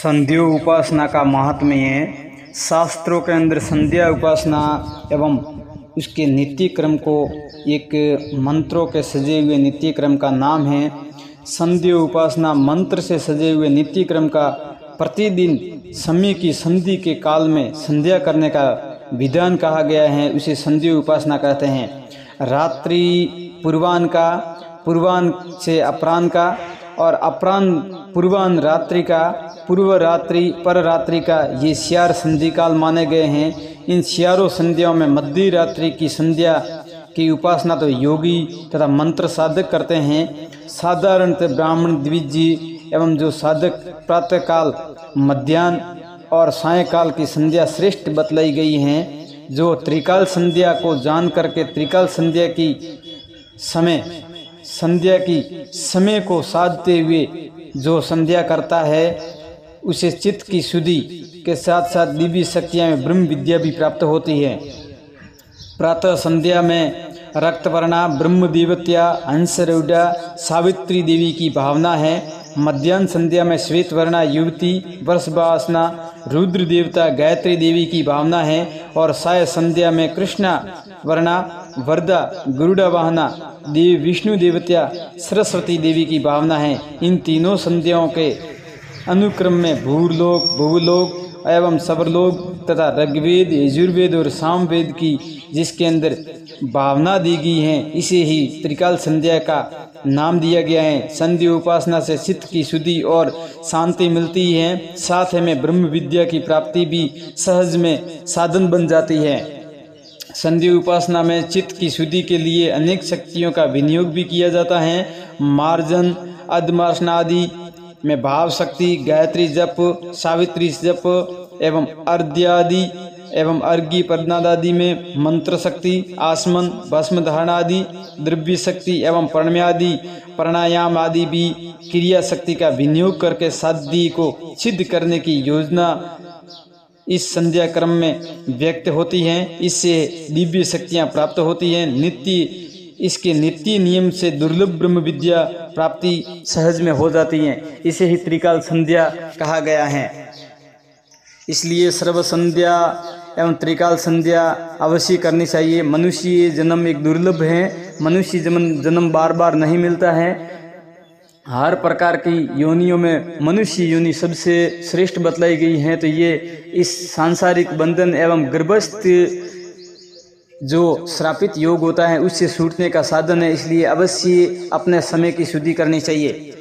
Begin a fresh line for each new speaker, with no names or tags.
संध्या उपासना का महात्म्य है। शास्त्रों के अंदर संध्या उपासना एवं उसके नित्य क्रम को एक मंत्रों के सजे हुए नित्य क्रम का नाम है। संध्या उपासना मंत्र से सजे हुए नित्य क्रम का प्रतिदिन समय की संधि के काल में संध्या करने का विधान कहा गया है, उसे संध्या उपासना कहते हैं। रात्रि पूर्वाह्न का, पूर्वाह्न से अपराह्न का और अपराह्न पूर्वाह्न रात्रि का, पूर्व रात्रि पर रात्रि का, ये 4 संधि काल माने गए हैं। इन 4 संध्याओं में मध्य रात्रि की संध्या की उपासना तो योगी तथा मंत्र साधक करते हैं। साधारणतः ब्राह्मण द्विजी एवं जो साधक प्रातःकाल, मध्याह्न और सायंकाल की संध्या श्रेष्ठ बतलाई गई हैं। जो त्रिकाल संध्या को जान करके त्रिकाल संध्या की समय को साधते हुए जो संध्या करता है, उसे चित्त की शुद्धि के साथ साथ दिव्य शक्तियाँ में ब्रह्म विद्या भी प्राप्त होती है। प्रातः संध्या में रक्तवर्णा ब्रह्म देवत्या हंसरूढ़ा सावित्री देवी की भावना है। मध्याह्न संध्या में श्वेत वर्णा युवती वर्षवासना रुद्र देवता गायत्री देवी की भावना है। और साय संध्या में कृष्णा वर्णा वरदा गरुड़ा वाहना देवी विष्णु देवत्या सरस्वती देवी की भावना है। इन तीनों संध्याओं के अनुक्रम में भूलोक, भूलोक एवं सबरलोक तथा ऋग्वेद, यजुर्वेद और सामवेद की जिसके अंदर भावना दी गई है, इसे ही त्रिकाल संध्या का नाम दिया गया है। संध्या उपासना से चित्त की शुद्धि और शांति मिलती है, साथ में ब्रह्म विद्या की प्राप्ति भी सहज में साधन बन जाती है। संध्या उपासना में चित्त की शुद्धि के लिए अनेक शक्तियों का विनियोग भी किया जाता है। मार्जन, अधमार्जन आदि में भाव शक्ति, गायत्री जप, सावित्री जप एवं अर्घ्यादि एवं अर्घ्य प्रदानादि में मंत्र शक्ति, आसमन, भस्म धारण आदि द्रव्य शक्ति एवं प्रणम्यादि प्राणायाम आदि भी क्रिया शक्ति का विनियोग करके साध्य को सिद्ध करने की योजना इस संध्या क्रम में व्यक्त होती हैं। इससे दिव्य शक्तियां प्राप्त होती हैं। इसके नित्य नियम से दुर्लभ ब्रह्म विद्या प्राप्ति सहज में हो जाती है। इसे ही त्रिकाल संध्या कहा गया है। इसलिए सर्व संध्या एवं त्रिकाल संध्या अवश्य करनी चाहिए। मनुष्य जन्म एक दुर्लभ है। मनुष्य जन्म बार बार नहीं मिलता है। हर प्रकार की योनियों में मनुष्य योनि सबसे श्रेष्ठ बतलाई गई है। तो ये इस सांसारिक बंधन एवं गर्भस्थ जो श्रापित योग होता है उससे छूटने का साधन है। इसलिए अवश्य अपने समय की शुद्धि करनी चाहिए।